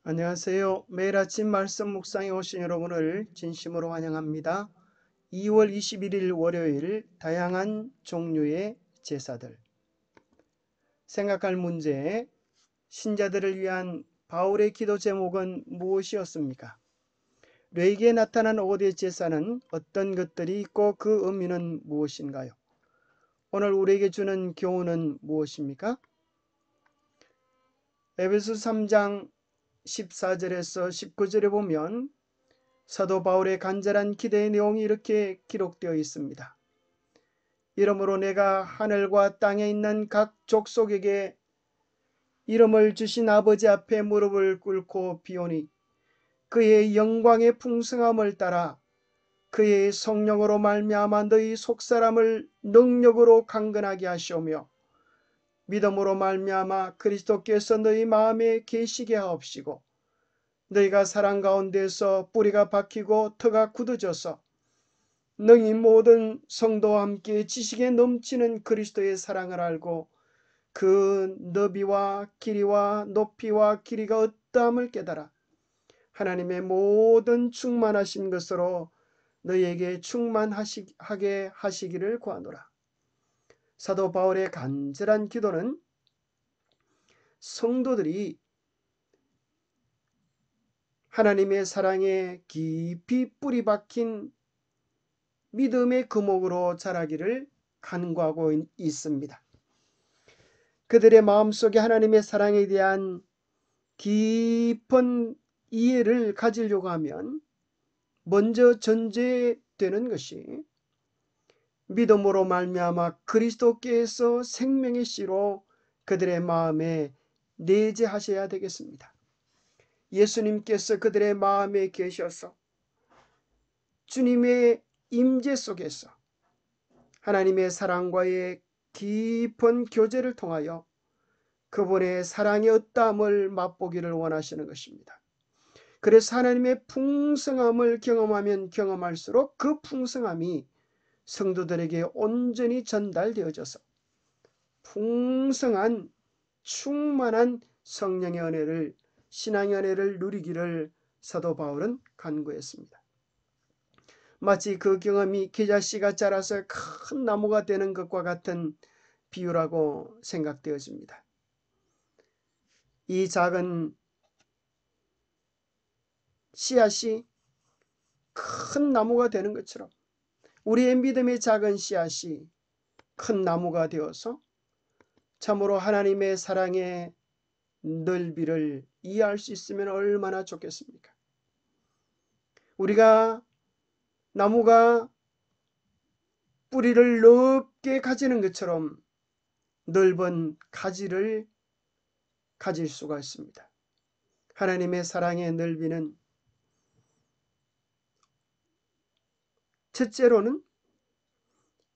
안녕하세요. 매일 아침 말씀 묵상에 오신 여러분을 진심으로 환영합니다. 2월 21일 월요일 다양한 종류의 제사들. 생각할 문제, 신자들을 위한 바울의 기도 제목은 무엇이었습니까? 뇌기에 나타난 5대 제사는 어떤 것들이 있고 그 의미는 무엇인가요? 오늘 우리에게 주는 교훈은 무엇입니까? 에베소 3장 14절에서 19절에 보면 사도 바울의 간절한 기도의 내용이 이렇게 기록되어 있습니다. 이러므로 내가 하늘과 땅에 있는 각 족속에게 이름을 주신 아버지 앞에 무릎을 꿇고 비오니 그의 영광의 풍성함을 따라 그의 성령으로 말미암아 너희 속사람을 능력으로 강건하게 하시오며 믿음으로 말미암아 그리스도께서 너희 마음에 계시게 하옵시고 너희가 사랑 가운데서 뿌리가 박히고 터가 굳어져서 너희 모든 성도와 함께 지식에 넘치는 그리스도의 사랑을 알고 그 너비와 길이와 높이와 길이가 어떠함을 깨달아 하나님의 모든 충만하신 것으로 너희에게 충만하게 하시기를 구하노라. 사도 바울의 간절한 기도는 성도들이 하나님의 사랑에 깊이 뿌리 박힌 믿음의 금옥으로 자라기를 간구하고 있습니다. 그들의 마음속에 하나님의 사랑에 대한 깊은 이해를 가지려고 하면 먼저 전제되는 것이 믿음으로 말미암아 그리스도께서 생명의 씨로 그들의 마음에 내재하셔야 되겠습니다. 예수님께서 그들의 마음에 계셔서 주님의 임재 속에서 하나님의 사랑과의 깊은 교제를 통하여 그분의 사랑의 어떠함을 맛보기를 원하시는 것입니다. 그래서 하나님의 풍성함을 경험하면 경험할수록 그 풍성함이 성도들에게 온전히 전달되어져서 풍성한 충만한 성령의 은혜를, 신앙의 은혜를 누리기를 사도 바울은 간구했습니다. 마치 그 경험이 겨자씨가 자라서 큰 나무가 되는 것과 같은 비유라고 생각되어집니다. 이 작은 씨앗이 큰 나무가 되는 것처럼 우리의 믿음의 작은 씨앗이 큰 나무가 되어서 참으로 하나님의 사랑의 넓이를 이해할 수 있으면 얼마나 좋겠습니까? 우리가 나무가 뿌리를 넓게 가지는 것처럼 넓은 가지를 가질 수가 있습니다. 하나님의 사랑의 넓이는 첫째로는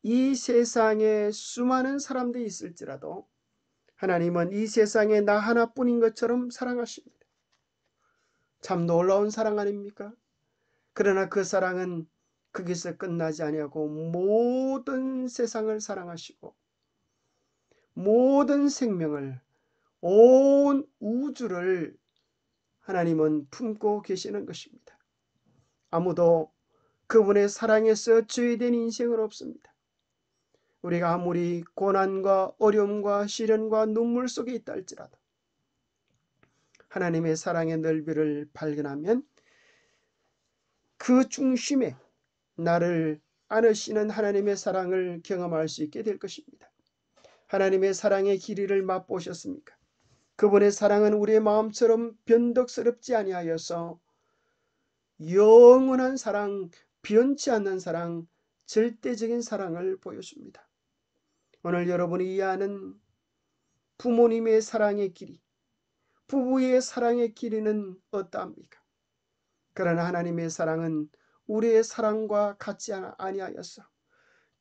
이 세상에 수많은 사람들이 있을지라도 하나님은 이 세상에 나 하나뿐인 것처럼 사랑하십니다. 참 놀라운 사랑 아닙니까? 그러나 그 사랑은 거기서 끝나지 아니하고 모든 세상을 사랑하시고 모든 생명을, 온 우주를 하나님은 품고 계시는 것입니다. 아무도 그분의 사랑에서 죄된 인생은 없습니다. 우리가 아무리 고난과 어려움과 시련과 눈물 속에 있다 할지라도 하나님의 사랑의 넓이를 발견하면 그 중심에 나를 안으시는 하나님의 사랑을 경험할 수 있게 될 것입니다. 하나님의 사랑의 길이를 맛보셨습니까? 그분의 사랑은 우리의 마음처럼 변덕스럽지 아니하여서 영원한 사랑, 변치 않는 사랑, 절대적인 사랑을 보여줍니다. 오늘 여러분이 이해하는 부모님의 사랑의 길이, 부부의 사랑의 길이는 어떠합니까? 그러나 하나님의 사랑은 우리의 사랑과 같지 아니하여서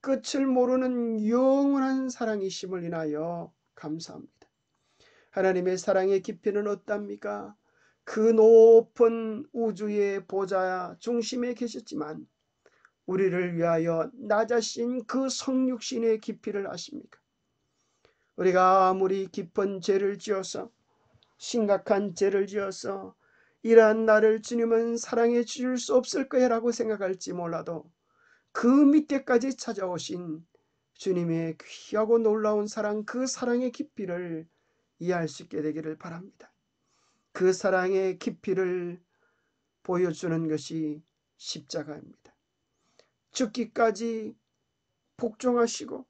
끝을 모르는 영원한 사랑이심을 인하여 감사합니다. 하나님의 사랑의 깊이는 어떠합니까? 그 높은 우주의 보좌 중심에 계셨지만 우리를 위하여 낮아신 그 성육신의 깊이를 아십니까? 우리가 아무리 깊은 죄를 지어서 심각한 죄를 지어서 이러한 나를 주님은 사랑해 주실 수 없을 거야 라고 생각할지 몰라도 그 밑에까지 찾아오신 주님의 귀하고 놀라운 사랑, 그 사랑의 깊이를 이해할 수 있게 되기를 바랍니다. 그 사랑의 깊이를 보여주는 것이 십자가입니다. 죽기까지 복종하시고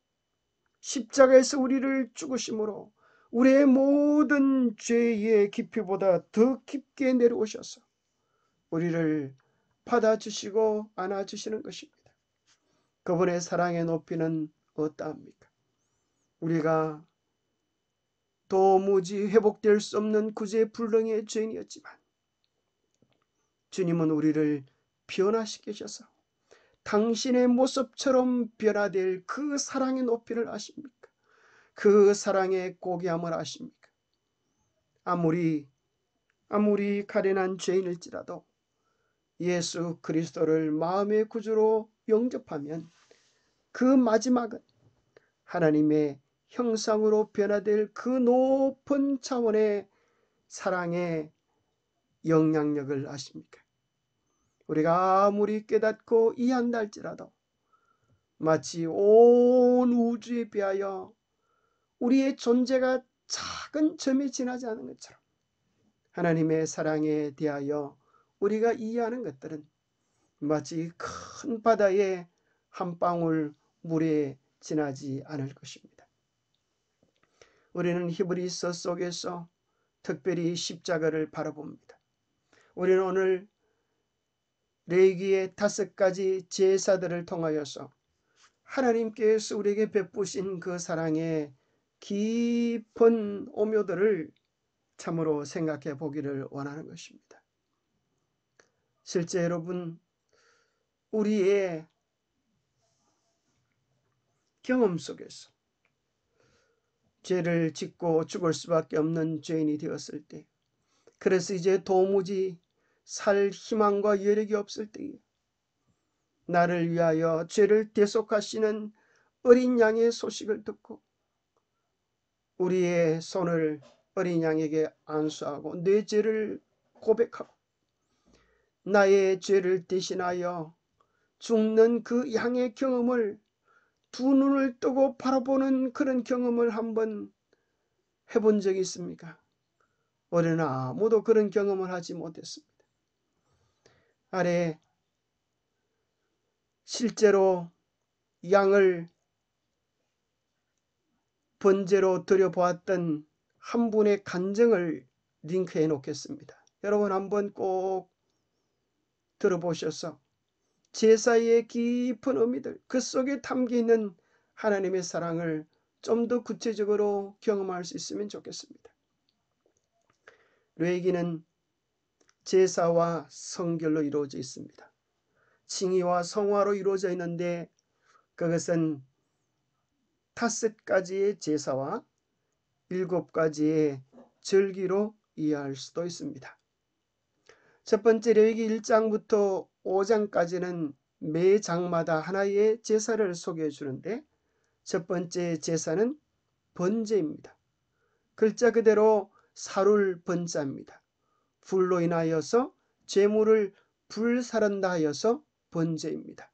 십자가에서 우리를 죽으심으로 우리의 모든 죄의 깊이보다 더 깊게 내려오셔서 우리를 받아주시고 안아주시는 것입니다. 그분의 사랑의 높이는 어떠합니까? 우리가 도무지 회복될 수 없는 구제불능의 죄인이었지만 주님은 우리를 변화시키셔서 당신의 모습처럼 변화될 그 사랑의 높이를 아십니까? 그 사랑의 고귀함을 아십니까? 아무리 가련한 죄인일지라도 예수 그리스도를 마음의 구주로 영접하면 그 마지막은 하나님의 형상으로 변화될 그 높은 차원의 사랑의 영향력을 아십니까? 우리가 아무리 깨닫고 이해한다 할지라도 마치 온 우주에 비하여 우리의 존재가 작은 점에 지나지 않은 것처럼 하나님의 사랑에 대하여 우리가 이해하는 것들은 마치 큰 바다의 한 방울 물에 지나지 않을 것입니다. 우리는 히브리서 속에서 특별히 십자가를 바라봅니다. 우리는 오늘 레위기의 5가지 제사들을 통하여서 하나님께서 우리에게 베푸신 그 사랑의 깊은 오묘들을 참으로 생각해 보기를 원하는 것입니다. 실제 여러분, 우리의 경험 속에서 죄를 짓고 죽을 수밖에 없는 죄인이 되었을 때, 그래서 이제 도무지 살 희망과 여력이 없을 때에 나를 위하여 죄를 대속하시는 어린 양의 소식을 듣고 우리의 손을 어린 양에게 안수하고 내 죄를 고백하고 나의 죄를 대신하여 죽는 그 양의 경험을 두 눈을 뜨고 바라보는 그런 경험을 한번 해본 적이 있습니까? 우리는 아무도 그런 경험을 하지 못했습니다. 아래 실제로 양을 번제로 드려보았던 한 분의 간증을 링크해 놓겠습니다. 여러분 한번 꼭 들어보셔서 제사의 깊은 의미들, 그 속에 담겨있는 하나님의 사랑을 좀 더 구체적으로 경험할 수 있으면 좋겠습니다. 레위기는 제사와 성결로 이루어져 있습니다. 칭의와 성화로 이루어져 있는데 그것은 5가지의 제사와 7가지의 절기로 이해할 수도 있습니다. 첫 번째 레위기 1장부터 5장까지는 매 장마다 하나의 제사를 소개해 주는데 첫 번째 제사는 번제입니다. 글자 그대로 사룰 번자입니다. 불로 인하여서 죄물을 불사른다 하여서 번제입니다.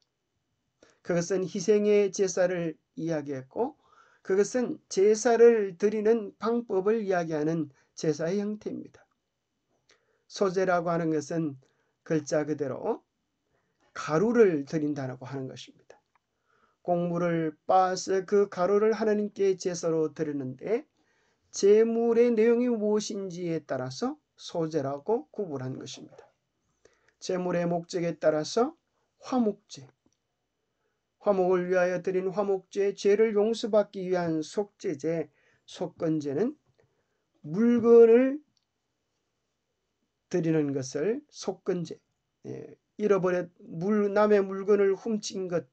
그것은 희생의 제사를 이야기했고 그것은 제사를 드리는 방법을 이야기하는 제사의 형태입니다. 소제라고 하는 것은 글자 그대로 가루를 드린다고 하는 것입니다. 곡물을 빻아서 그 가루를 하나님께 제사로 드리는데 제물의 내용이 무엇인지에 따라서 소제라고 구분한 것입니다. 제물의 목적에 따라서 화목제, 화목을 위하여 드린 화목제, 죄를 용서받기 위한 속죄제, 속건제는 물건을 드리는 것을 속건제, 잃어버린 남의 물건을 훔친 것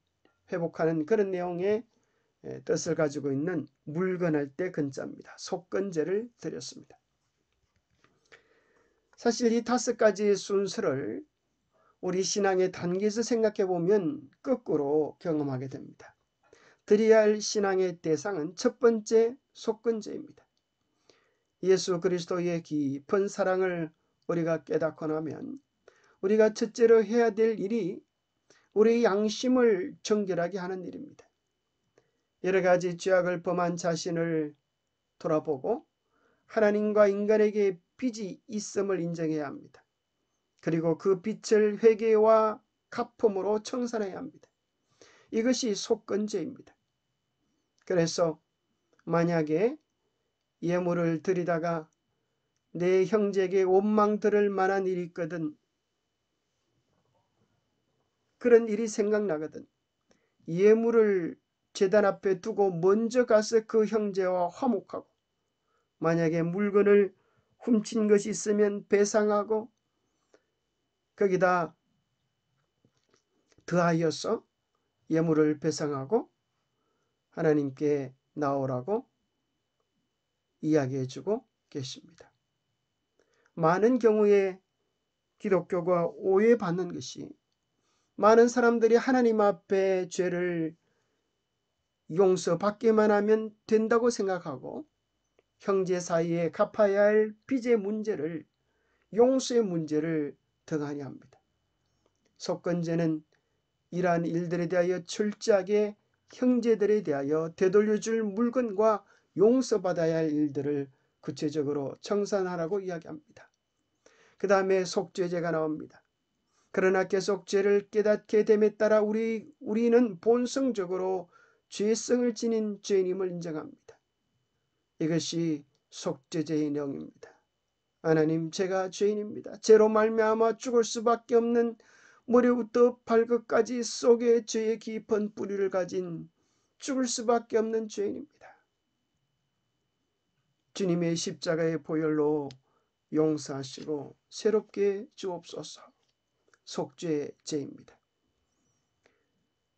회복하는 그런 내용의 뜻을 가지고 있는 물건할 때 근자입니다. 속건제를 드렸습니다. 사실 이 5가지의 순서를 우리 신앙의 단계에서 생각해 보면 거꾸로 경험하게 됩니다. 드려야 할 신앙의 대상은 첫 번째 속건제입니다. 예수 그리스도의 깊은 사랑을 우리가 깨닫고 나면 우리가 첫째로 해야 될 일이 우리의 양심을 정결하게 하는 일입니다. 여러 가지 죄악을 범한 자신을 돌아보고 하나님과 인간에게 빚이 있음을 인정해야 합니다. 그리고 그 빚을 회개와 갚음으로 청산해야 합니다. 이것이 속건제입니다. 그래서 만약에 예물을 드리다가 내 형제에게 원망 들을 만한 일이 있거든, 그런 일이 생각나거든, 예물을 제단 앞에 두고 먼저 가서 그 형제와 화목하고, 만약에 물건을 훔친 것이 있으면 배상하고, 거기다 더하여서 예물을 배상하고 하나님께 나오라고 이야기해주고 계십니다. 많은 경우에 기독교가 오해받는 것이, 많은 사람들이 하나님 앞에 죄를 용서받기만 하면 된다고 생각하고 형제 사이에 갚아야 할 빚의 문제를, 용서의 문제를 등한히 합니다. 속건제는 이러한 일들에 대하여 철저하게 형제들에 대하여 되돌려줄 물건과 용서받아야 할 일들을 구체적으로 청산하라고 이야기합니다. 그 다음에 속죄제가 나옵니다. 그러나 계속 죄를 깨닫게 됨에 따라 우리는 본성적으로 죄성을 지닌 죄인임을 인정합니다. 이것이 속죄제의 내용입니다. 하나님, 제가 죄인입니다. 죄로 말미암아 죽을 수밖에 없는 머리부터 발끝까지 속에 죄의 깊은 뿌리를 가진 죽을 수밖에 없는 죄인입니다. 주님의 십자가의 보혈로 용서하시고 새롭게 주옵소서. 속죄제입니다.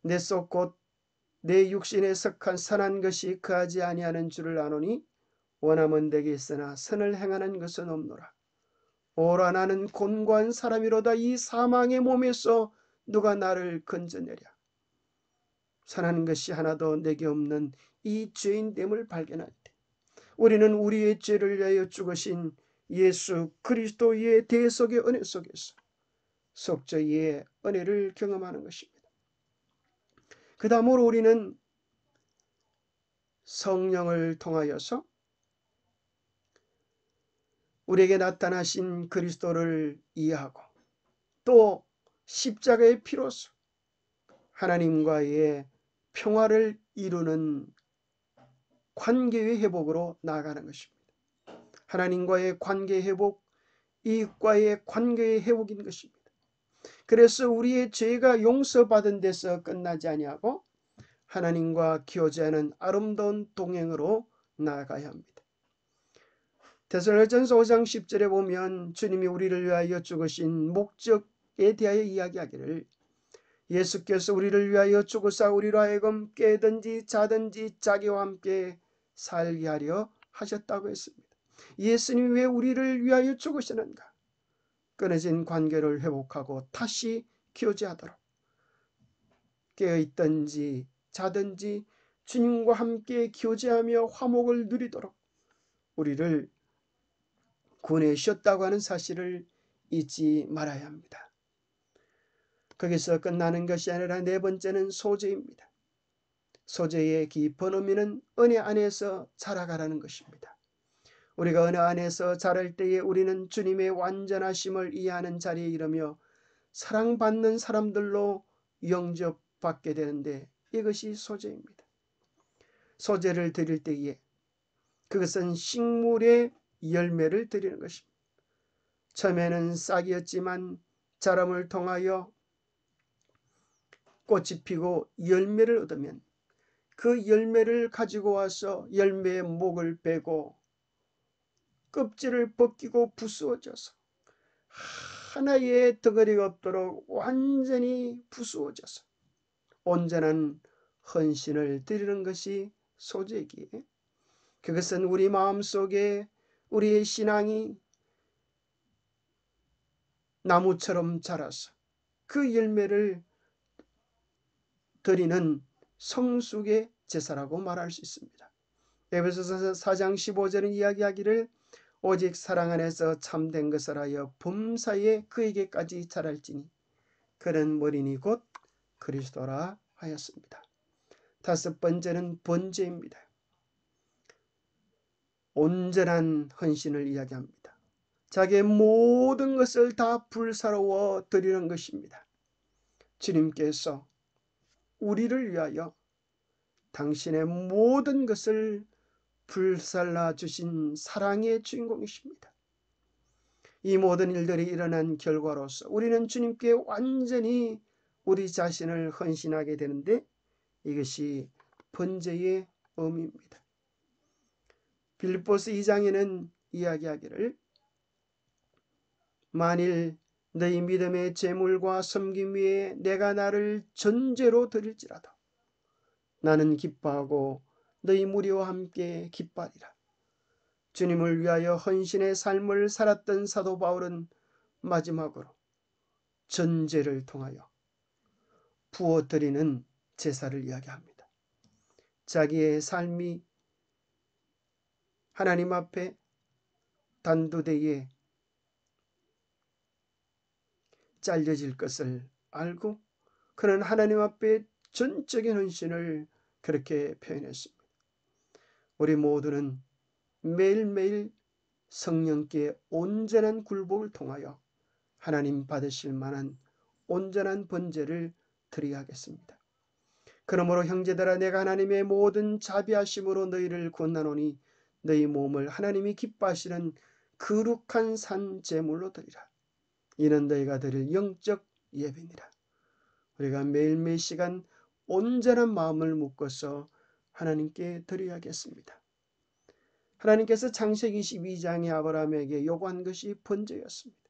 내 속 곧 내 육신에 속한 선한 것이 거하지 아니하는 줄을 아노니 원함은 내게 있으나 선을 행하는 것은 없노라. 오라 나는 곤고한 사람이로다. 이 사망의 몸에서 누가 나를 건져내랴. 선한 것이 하나도 내게 없는 이 죄인됨을 발견할 때 우리는 우리의 죄를 위하여 죽으신 예수 그리스도의 대속의 은혜 속에서 속죄의 은혜를 경험하는 것입니다. 그 다음으로 우리는 성령을 통하여서 우리에게 나타나신 그리스도를 이해하고 또 십자가의 피로서 하나님과의 평화를 이루는 관계의 회복으로 나아가는 것입니다. 하나님과의 관계 회복, 이익과의 관계의 회복인 것입니다. 그래서 우리의 죄가 용서받은 데서 끝나지 아니하고 하나님과 교제하는 아름다운 동행으로 나아가야 합니다. 데살로니가전서 5장 10절에 보면 주님이 우리를 위하여 죽으신 목적에 대하여 이야기하기를, 예수께서 우리를 위하여 죽으사 우리로 하여금 깨든지 자든지 자기와 함께 살게 하려 하셨다고 했습니다. 예수님이 왜 우리를 위하여 죽으시는가? 끊어진 관계를 회복하고 다시 교제하도록, 깨어있든지 자든지 주님과 함께 교제하며 화목을 누리도록 우리를 구원해주셨다고 하는 사실을 잊지 말아야 합니다. 거기서 끝나는 것이 아니라 네 번째는 소재입니다. 소재의 깊은 의미는 은혜 안에서 자라가라는 것입니다. 우리가 은혜 안에서 자랄 때에 우리는 주님의 완전하심을 이해하는 자리에 이르며 사랑받는 사람들로 영접받게 되는데, 이것이 소재입니다. 소재를 드릴 때에 그것은 식물의 열매를 드리는 것입니다. 처음에는 싹이었지만 자람을 통하여 꽃이 피고 열매를 얻으면 그 열매를 가지고 와서 열매의 목을 베고 껍질을 벗기고 부수어져서 하나의 덩어리가 없도록 완전히 부수어져서 온전한 헌신을 드리는 것이 소재이기에, 그것은 우리 마음속에 우리의 신앙이 나무처럼 자라서 그 열매를 드리는 성숙의 제사라고 말할 수 있습니다. 에베소서 4장 15절은 이야기하기를 오직 사랑 안에서 참된 것을 하여 범사에 그에게까지 자랄지니 그는 머리니 곧 그리스도라 하였습니다. 다섯 번째는 번제입니다. 온전한 헌신을 이야기합니다. 자기의 모든 것을 다 불사르워 드리는 것입니다. 주님께서 우리를 위하여 당신의 모든 것을 불살라 주신 사랑의 주인공이십니다. 이 모든 일들이 일어난 결과로서 우리는 주님께 완전히 우리 자신을 헌신하게 되는데 이것이 번제의 의미입니다. 빌립보서 2장에는 이야기하기를 만일 너희 믿음의 제물과 섬김 위에 내가 나를 전제로 드릴지라도 나는 기뻐하고 너희 무리와 함께 기뻐하리라. 주님을 위하여 헌신의 삶을 살았던 사도 바울은 마지막으로 전제를 통하여 부어드리는 제사를 이야기합니다. 자기의 삶이 하나님 앞에 단두대에 잘려질 것을 알고 그는 하나님 앞에 전적인 헌신을 그렇게 표현했습니다. 우리 모두는 매일매일 성령께 온전한 굴복을 통하여 하나님 받으실 만한 온전한 번제를 드려야 하겠습니다. 그러므로 형제들아 내가 하나님의 모든 자비하심으로 너희를 권하노니 너희 몸을 하나님이 기뻐하시는 거룩한 산 제물로 드리라. 이는 너희가 드릴 영적 예배니라. 우리가 매일매일 시간 온전한 마음을 묶어서 하나님께 드려야겠습니다. 하나님께서 창세기 22장에 아브라함에게 요구한 것이 번제였습니다.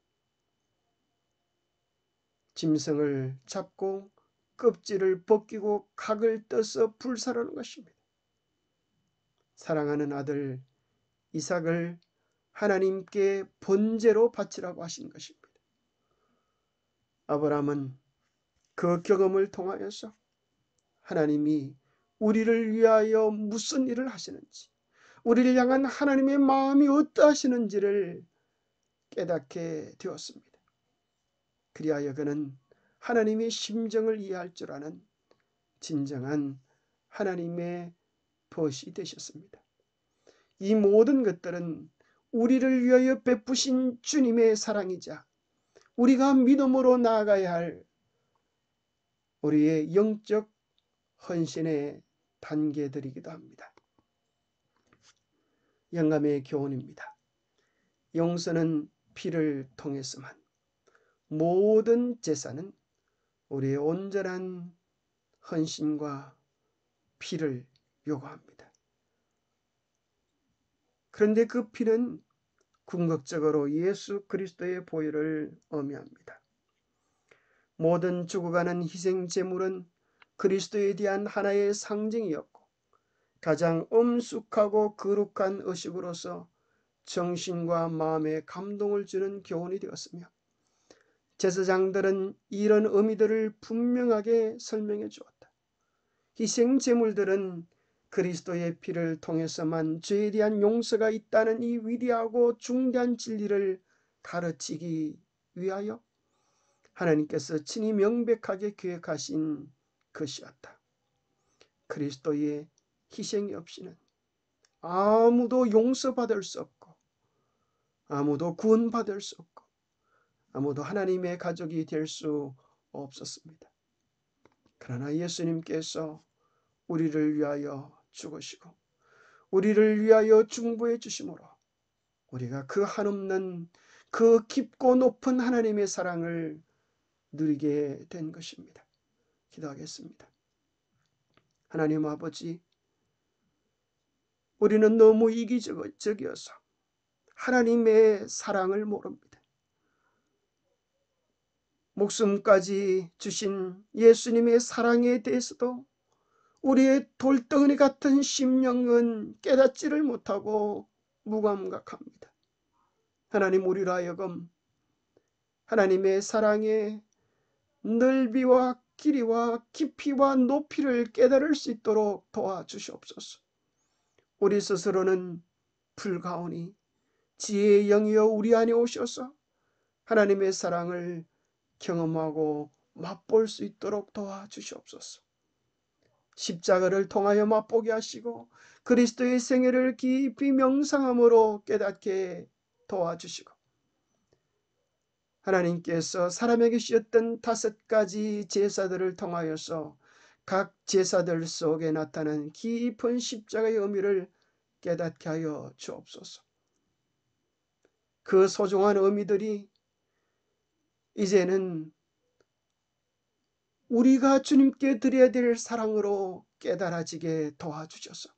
짐승을 잡고 껍질을 벗기고 각을 떠서 불사르는 것입니다. 사랑하는 아들 이삭을 하나님께 번제로 바치라고 하신 것입니다. 아브라함은 그 경험을 통하여서 하나님이 우리를 위하여 무슨 일을 하시는지, 우리를 향한 하나님의 마음이 어떠하시는지를 깨닫게 되었습니다. 그리하여 그는 하나님의 심정을 이해할 줄 아는 진정한 하나님의 벗이 되셨습니다. 이 모든 것들은 우리를 위하여 베푸신 주님의 사랑이자 우리가 믿음으로 나아가야 할 우리의 영적 헌신의 단계들이기도 합니다. 영감의 교훈입니다. 용서는 피를 통해서만, 모든 제사는 우리의 온전한 헌신과 피를 요구합니다. 그런데 그 피는 궁극적으로 예수 그리스도의 보혈을 의미합니다. 모든 죽어가는 희생 제물은 그리스도에 대한 하나의 상징이었고 가장 엄숙하고 거룩한 의식으로서 정신과 마음에 감동을 주는 교훈이 되었으며 제사장들은 이런 의미들을 분명하게 설명해 주었다. 희생 제물들은 그리스도의 피를 통해서만 죄에 대한 용서가 있다는 이 위대하고 중대한 진리를 가르치기 위하여 하나님께서 친히 명백하게 계획하신 것이었다. 그리스도의 희생이 없이는 아무도 용서받을 수 없고 아무도 구원받을 수 없고 아무도 하나님의 가족이 될 수 없었습니다. 그러나 예수님께서 우리를 위하여 죽으시고 우리를 위하여 중보해 주심으로 우리가 그 한없는 그 깊고 높은 하나님의 사랑을 누리게 된 것입니다. 기도하겠습니다. 하나님 아버지, 우리는 너무 이기적이어서 하나님의 사랑을 모릅니다. 목숨까지 주신 예수님의 사랑에 대해서도 우리의 돌덩어리 같은 심령은 깨닫지를 못하고 무감각합니다. 하나님, 우리로 하여금 하나님의 사랑의 넓이와 길이와 깊이와 높이를 깨달을 수 있도록 도와주시옵소서. 우리 스스로는 불가오니 지혜의 영이여 우리 안에 오셔서 하나님의 사랑을 경험하고 맛볼 수 있도록 도와주시옵소서. 십자가를 통하여 맛보게 하시고 그리스도의 생애를 깊이 명상함으로 깨닫게 도와주시고 하나님께서 사람에게 주셨던 5가지 제사들을 통하여서 각 제사들 속에 나타난 깊은 십자가의 의미를 깨닫게 하여 주옵소서. 그 소중한 의미들이 이제는 우리가 주님께 드려야 될 사랑으로 깨달아지게 도와주셔서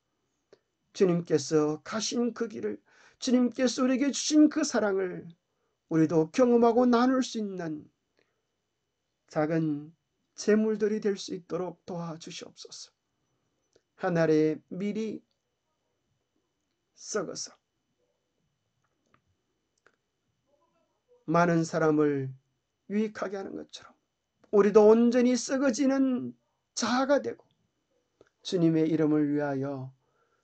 주님께서 가신 그 길을, 주님께서 우리에게 주신 그 사랑을 우리도 경험하고 나눌 수 있는 작은 재물들이 될 수 있도록 도와주시옵소서. 하늘의 밀이 썩어서 많은 사람을 유익하게 하는 것처럼 우리도 온전히 썩어지는 자가 되고 주님의 이름을 위하여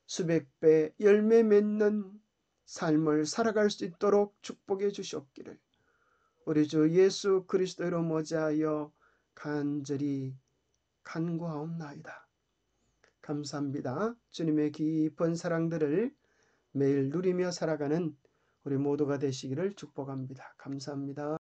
수백 배 열매 맺는 삶을 살아갈 수 있도록 축복해 주시옵기를 우리 주 예수 그리스도로 모자하여 간절히 간구하옵나이다. 감사합니다. 주님의 깊은 사랑들을 매일 누리며 살아가는 우리 모두가 되시기를 축복합니다. 감사합니다.